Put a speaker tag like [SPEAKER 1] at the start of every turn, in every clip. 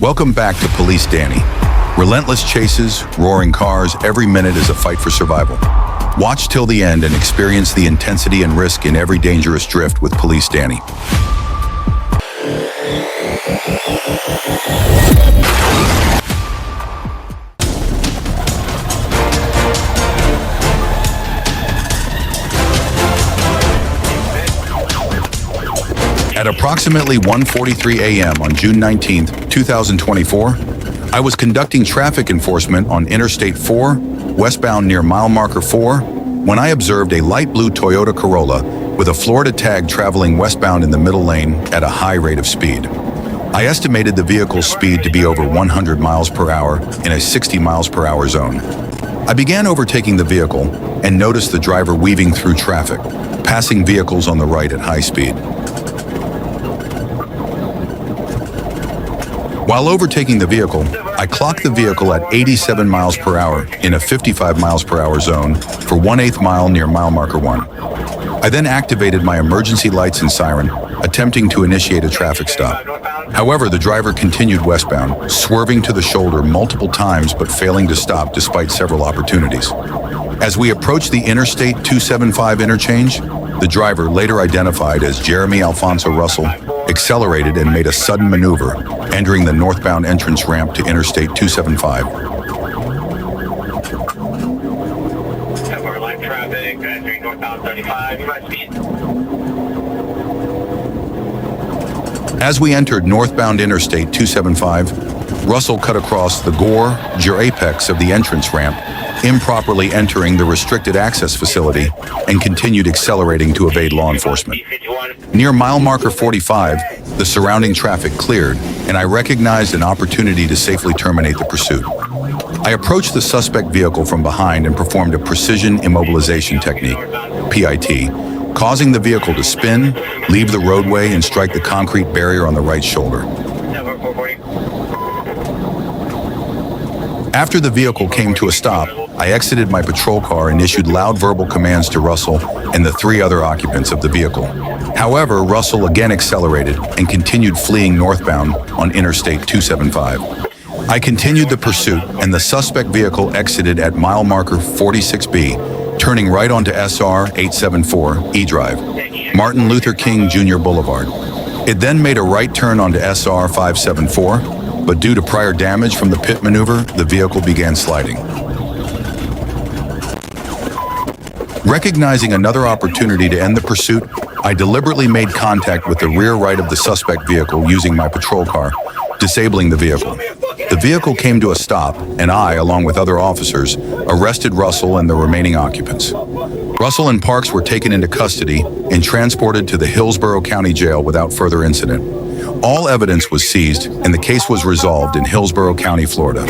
[SPEAKER 1] Welcome back to Police Danny. Relentless chases, roaring cars, every minute is a fight for survival. Watch till the end and experience the intensity and risk in every dangerous drift with Police Danny. At approximately 1:43 a.m. on June 19, 2024, I was conducting traffic enforcement on Interstate 4, westbound near mile marker 4, when I observed a light blue Toyota Corolla with a Florida tag traveling westbound in the middle lane at a high rate of speed. I estimated the vehicle's speed to be over 100 miles per hour in a 60 miles per hour zone. I began overtaking the vehicle and noticed the driver weaving through traffic, passing vehicles on the right at high speed. While overtaking the vehicle, I clocked the vehicle at 87 miles per hour in a 55 miles per hour zone for 1/8 mile near mile marker 1. I then activated my emergency lights and siren, attempting to initiate a traffic stop. However, the driver continued westbound, swerving to the shoulder multiple times but failing to stop despite several opportunities. As we approached the Interstate 275 interchange, the driver, later identified as Jeremy Alfonso Russell, accelerated and made a sudden maneuver, entering the northbound entrance ramp to Interstate 275.
[SPEAKER 2] Light traffic, entering northbound 35, speed.
[SPEAKER 1] As we entered northbound Interstate 275, Russell cut across the gorge apex of the entrance ramp, improperly entering the restricted access facility, and continued accelerating to evade law enforcement. Near mile marker 45, the surrounding traffic cleared, and I recognized an opportunity to safely terminate the pursuit. I approached the suspect vehicle from behind and performed a precision immobilization technique, PIT, causing the vehicle to spin, leave the roadway, and strike the concrete barrier on the right shoulder. After the vehicle came to a stop, I exited my patrol car and issued loud verbal commands to Russell and the 3 other occupants of the vehicle. However, Russell again accelerated and continued fleeing northbound on Interstate 275. I continued the pursuit, and the suspect vehicle exited at mile marker 46B, turning right onto SR 874 E Drive, Martin Luther King Jr. Boulevard. It then made a right turn onto SR 574, but due to prior damage from the pit maneuver, the vehicle began sliding. Recognizing another opportunity to end the pursuit, I deliberately made contact with the rear right of the suspect vehicle using my patrol car, disabling the vehicle. The vehicle came to a stop, and I, along with other officers, arrested Russell and the remaining occupants. Russell and Parks were taken into custody and transported to the Hillsborough County Jail without further incident. All evidence was seized, and the case was resolved in Hillsborough County, Florida.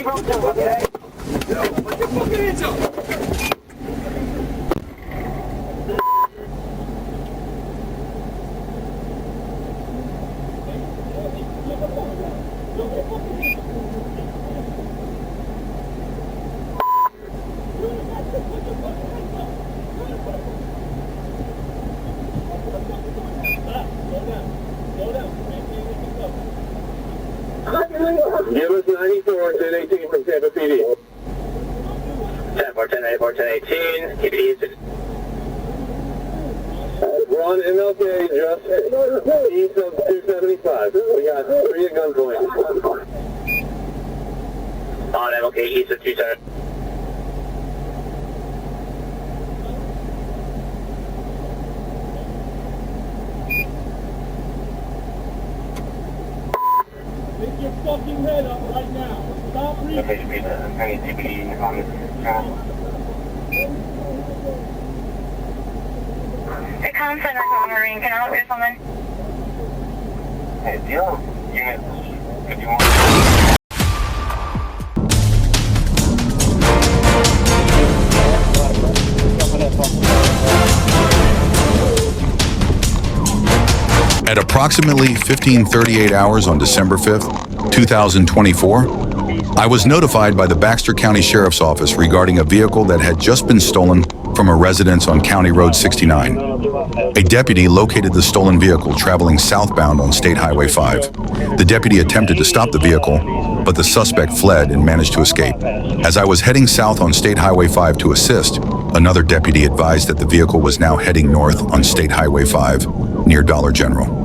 [SPEAKER 2] Give us 94, 1018 from Tampa PD. 10, 10, 1018, TPD. We're on MLK, just east of 275. We got 3 at gunpoint. On MLK, east of 275.
[SPEAKER 3] Pick your fucking head up right now. Stop reading.
[SPEAKER 4] Hey, Con Center, Marine. Can I help you with something?
[SPEAKER 2] Hey, deal units 51.
[SPEAKER 1] At approximately 15:38 hours on December 5th, 2024, I was notified by the Baxter County Sheriff's Office regarding a vehicle that had just been stolen from a residence on County Road 69. A deputy located the stolen vehicle traveling southbound on State Highway 5. The deputy attempted to stop the vehicle, but the suspect fled and managed to escape. As I was heading south on State Highway 5 to assist, another deputy advised that the vehicle was now heading north on State Highway 5 near Dollar General.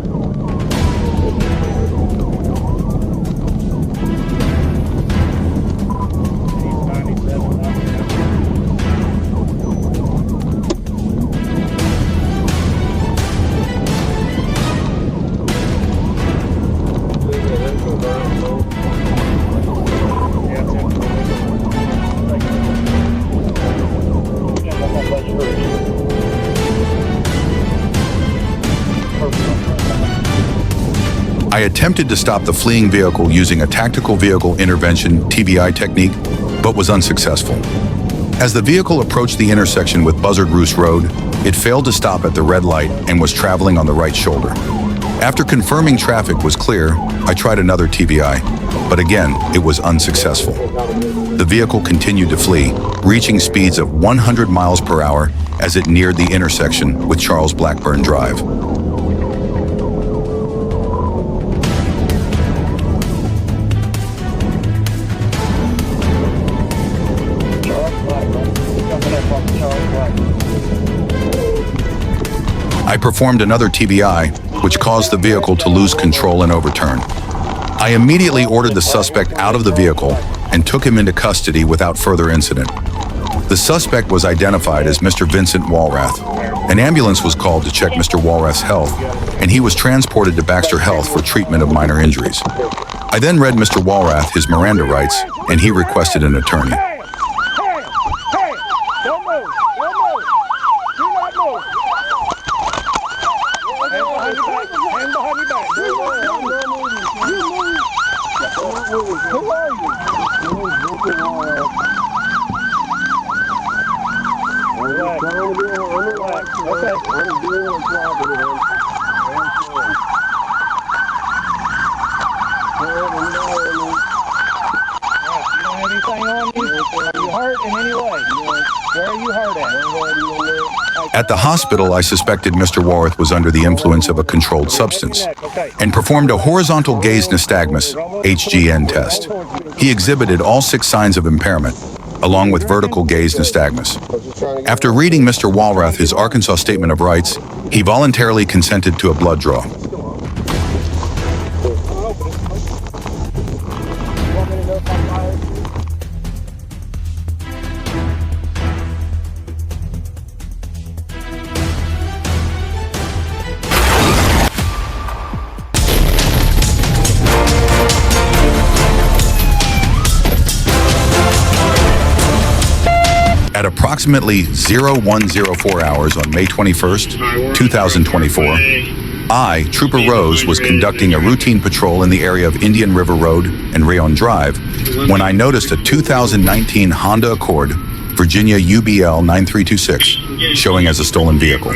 [SPEAKER 1] I attempted to stop the fleeing vehicle using a tactical vehicle intervention (TVI) technique, but was unsuccessful. As the vehicle approached the intersection with Buzzard Roost Road, it failed to stop at the red light and was traveling on the right shoulder. After confirming traffic was clear, I tried another TVI, but again, it was unsuccessful. The vehicle continued to flee, reaching speeds of 100 miles per hour as it neared the intersection with Charles Blackburn Drive. I performed another TBI, which caused the vehicle to lose control and overturn. I immediately ordered the suspect out of the vehicle and took him into custody without further incident. The suspect was identified as Mr. Vincent Walrath. An ambulance was called to check Mr. Walrath's health, and he was transported to Baxter Health for treatment of minor injuries. I then read Mr. Walrath his Miranda rights, and he requested an attorney. At the hospital, I suspected Mr. Walrath was under the influence of a controlled substance and performed a horizontal gaze nystagmus (HGN) test. He exhibited all 6 signs of impairment, along with vertical gaze nystagmus. After reading Mr. Walrath his Arkansas Statement of Rights, he voluntarily consented to a blood draw. At approximately 0104 hours on May 21st, 2024, I, Trooper Rose, was conducting a routine patrol in the area of Indian River Road and Rayon Drive when I noticed a 2019 Honda Accord, Virginia UBL 9326, showing as a stolen vehicle.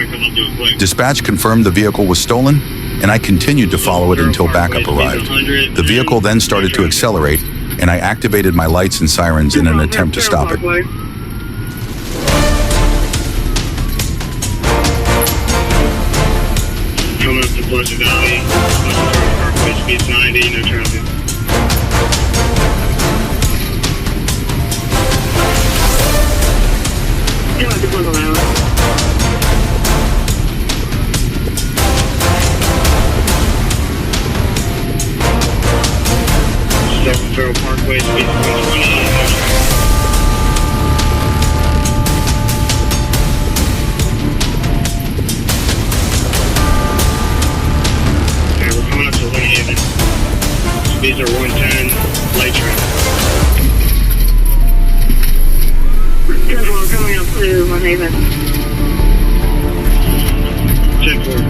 [SPEAKER 1] Dispatch confirmed the vehicle was stolen, and I continued to follow it until backup arrived. The vehicle then started to accelerate, and I activated my lights and sirens in an attempt to stop it.
[SPEAKER 2] Coming up to Pleasant Valley, Parkway, speed 90, no traffic. Coming up to Pleasant Valley. 7 Farrell Parkway, speed 120, no traffic. Speeds are 110, light traffic. Coming up to Monhaven. 10-4.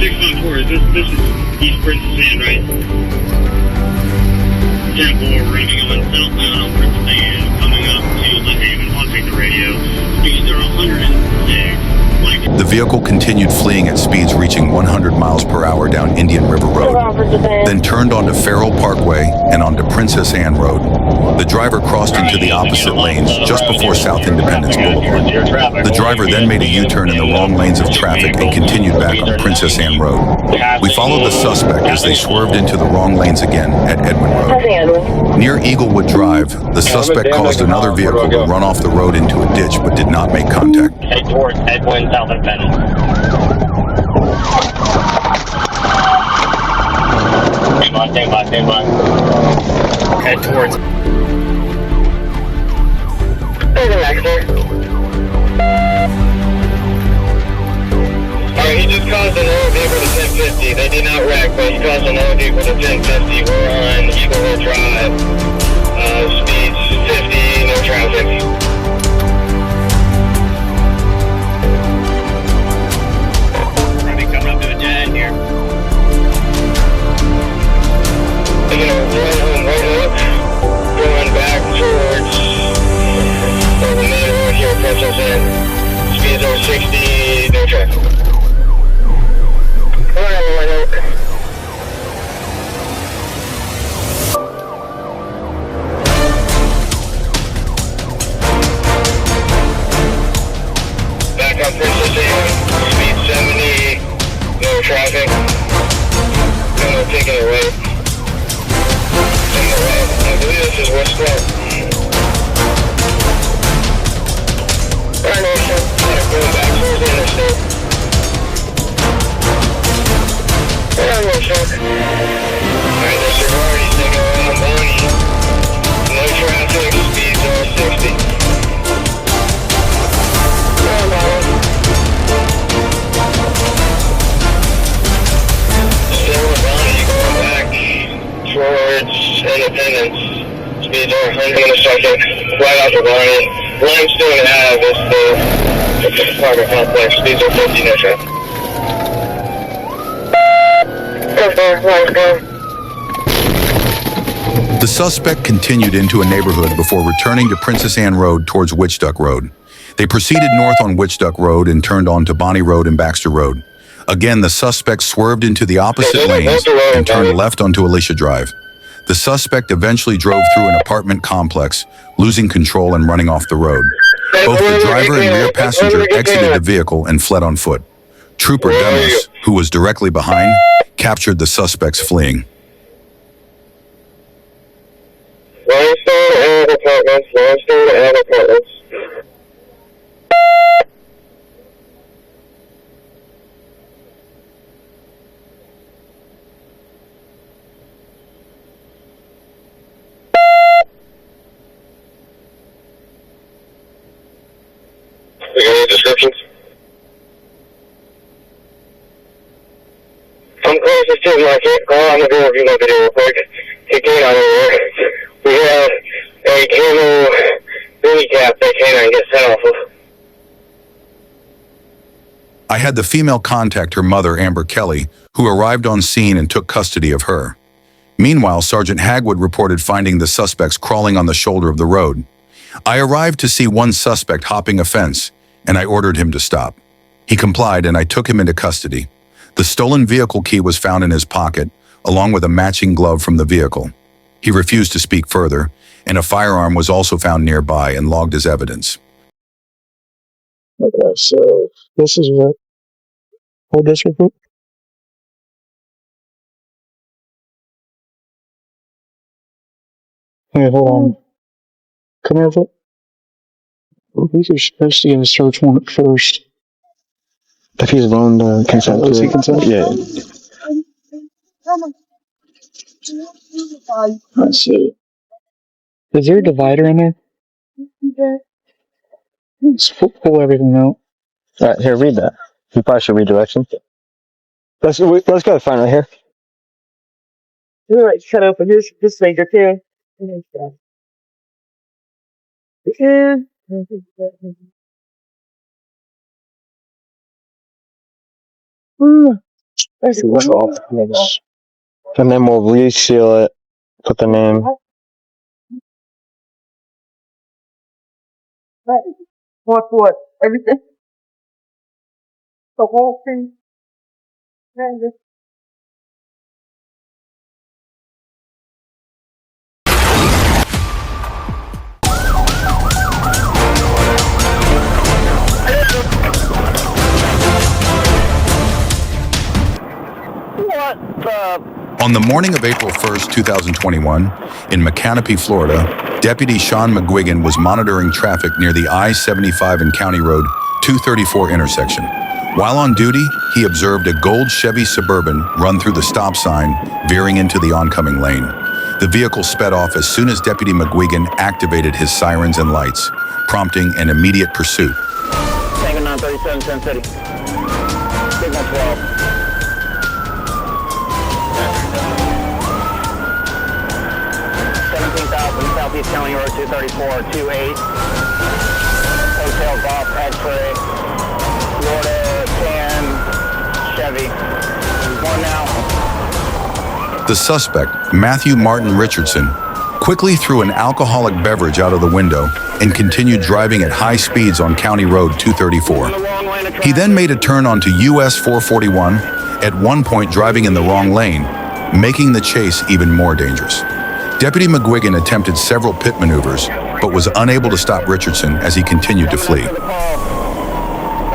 [SPEAKER 2] 6-on-4, this is East Princess Anne, right? 10-4, ringing on southbound on Princess Anne, coming up to Monhaven. I'll take the radio. Speeds are 106.
[SPEAKER 1] The vehicle continued fleeing at speeds reaching 100 miles per hour down Indian River Road, then turned onto Farrell Parkway and onto Princess Anne Road. The driver crossed into the opposite lanes just before South Independence Boulevard. The driver then made a U-turn in the wrong lanes of traffic and continued back on Princess Anne Road. We followed the suspect as they swerved into the wrong lanes again at Edwin Road. Near Eaglewood Drive, the suspect caused another vehicle to run off the road into a ditch but did not make contact.
[SPEAKER 2] Head towards Edwin, South Independence. Stand by. Head towards. Alright, he just caused another vehicle to 1050. They did not wreck, but he caused another vehicle to 1050. We're on Eaglewood Drive. Speeds 50, no traffic. We're gonna be coming up to a dead end here. Taking a right hook, going back towards the neighborhood here, Princess Anne. Speeds over 60, no traffic. Right hook. Back on Princess Anne, speed 70, no traffic. No taking it right. I believe this is West Clark. Going back towards the interstate. Alright, there's a party taking around Bonnie. No traffic, speeds over 60. Still with Bonnie going back towards Independence. Speeds over 100 in a second. Right off the Bonnie. Limestone Ave is the apartment complex. Speeds are 50 no traffic.
[SPEAKER 1] The suspect continued into a neighborhood before returning to Princess Anne Road towards Witch Duck Road. They proceeded north on Witch Duck Road and turned on to Bonnie Road and Baxter Road. Again, the suspect swerved into the opposite lanes and turned left onto Alicia Drive. The suspect eventually drove through an apartment complex, losing control and running off the road. Both the driver and rear passenger exited the vehicle and fled on foot. Trooper Demos, who was directly behind, captured the suspects fleeing.
[SPEAKER 2] Limestone Ave Apartments. You got any descriptions? I'm closest to my car. I'm gonna go review my video real quick. It came out of there. We have a camo mini cap that canine gets set off of.
[SPEAKER 1] I had the female contact her mother, Amber Kelly, who arrived on scene and took custody of her. Meanwhile, Sergeant Hagwood reported finding the suspects crawling on the shoulder of the road. I arrived to see one suspect hopping a fence, and I ordered him to stop. He complied, and I took him into custody. The stolen vehicle key was found in his pocket, along with a matching glove from the vehicle. He refused to speak further, and a firearm was also found nearby and logged as evidence.
[SPEAKER 5] Okay, so this is what. Hold this real quick. Hey, hold on. Come here, foot. We are supposed to get a search warrant first.
[SPEAKER 6] If he's loaned consent
[SPEAKER 5] Is
[SPEAKER 6] to
[SPEAKER 5] he
[SPEAKER 6] it.
[SPEAKER 5] consent?
[SPEAKER 6] Yeah.
[SPEAKER 5] Alright, so. Is there a divider in there? Let's pull everything out.
[SPEAKER 6] Alright, here, read that. You probably should read directions. Let's go find right here.
[SPEAKER 7] You're right, shut up for this finger too. Yeah. That's
[SPEAKER 6] off. And then we'll reseal it. Put the name.
[SPEAKER 7] What? Everything? The whole thing?
[SPEAKER 1] On the morning of April 1st, 2021, in McCanopy, Florida, Deputy Sean McGuigan was monitoring traffic near the I-75 and County Road 234 intersection. While on duty, he observed a gold Chevy Suburban run through the stop sign, veering into the oncoming lane. The vehicle sped off as soon as Deputy McGuigan activated his sirens and lights, prompting an immediate pursuit.
[SPEAKER 2] Tango 937, 10 City. Signal 12. Southeast County Road 234, 28. Hotel Golf X-ray. Florida 10 Chevy. One now.
[SPEAKER 1] The suspect, Matthew Martin Richardson, quickly threw an alcoholic beverage out of the window and continued driving at high speeds on County Road 234. He then made a turn onto US 441, at one point driving in the wrong lane, making the chase even more dangerous. Deputy McGuigan attempted several pit maneuvers, but was unable to stop Richardson as he continued to flee.
[SPEAKER 2] The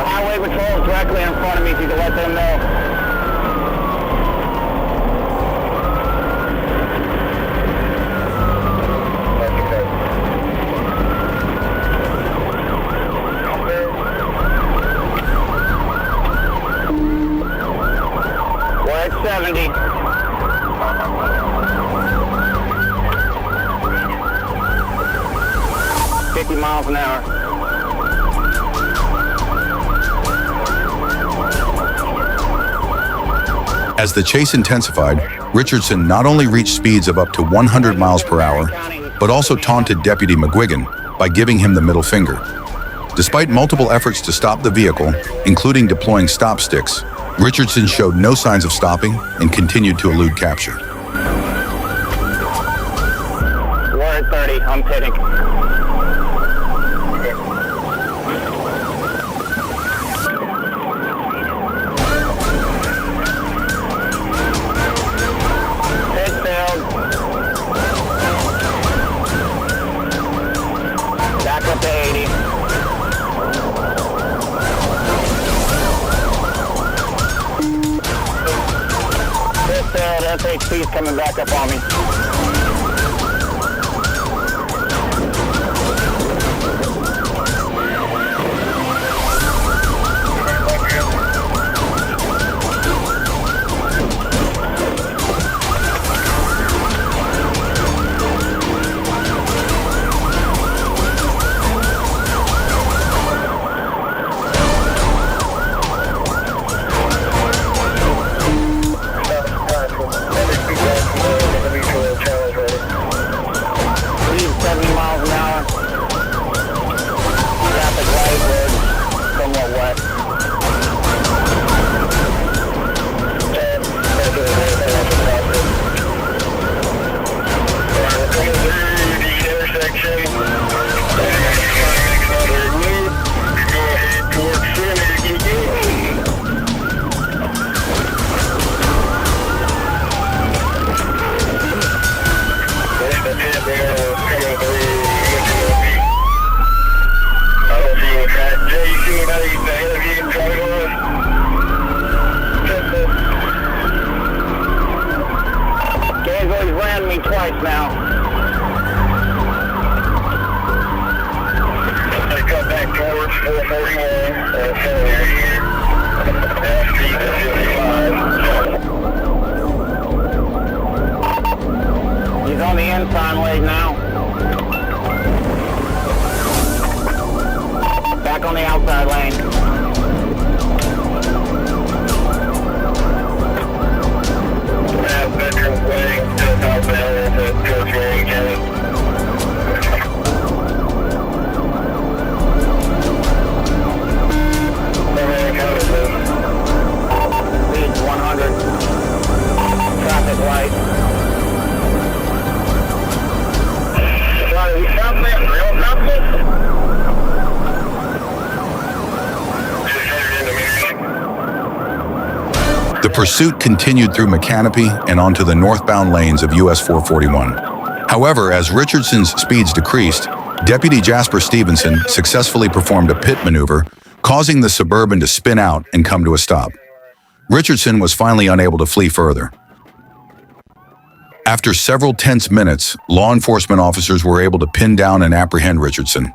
[SPEAKER 2] highway patrol is directly in front of me, if you can let them know. We're at 70. Miles an hour.
[SPEAKER 1] As the chase intensified, Richardson not only reached speeds of up to 100 miles per hour, but also taunted Deputy McGuigan by giving him the middle finger. Despite multiple efforts to stop the vehicle, including deploying stop sticks, Richardson showed no signs of stopping and continued to elude capture.
[SPEAKER 2] We're at 30. I'm pitting. Up to 80. This SHP is coming back up on me. Twice now. They come back towards 441. He's on the inside leg now. Back on the outside lane. Veterans Way to the southbound to Coaching County. Speed 100. Traffic light. Sorry, we stopped there. Real something?
[SPEAKER 1] The pursuit continued through McCanopy and onto the northbound lanes of US 441. However, as Richardson's speeds decreased, Deputy Jasper Stevenson successfully performed a pit maneuver, causing the Suburban to spin out and come to a stop. Richardson was finally unable to flee further. After several tense minutes, law enforcement officers were able to pin down and apprehend Richardson.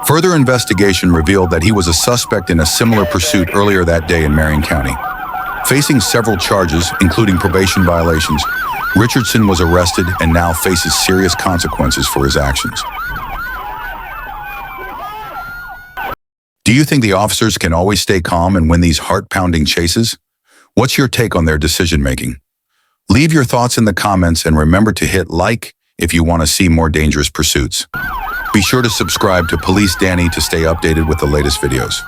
[SPEAKER 1] Further investigation revealed that he was a suspect in a similar pursuit earlier that day in Marion County. Facing several charges, including probation violations, Richardson was arrested and now faces serious consequences for his actions. Do you think the officers can always stay calm and win these heart-pounding chases? What's your take on their decision-making? Leave your thoughts in the comments and remember to hit like if you want to see more dangerous pursuits. Be sure to subscribe to Police Danny to stay updated with the latest videos.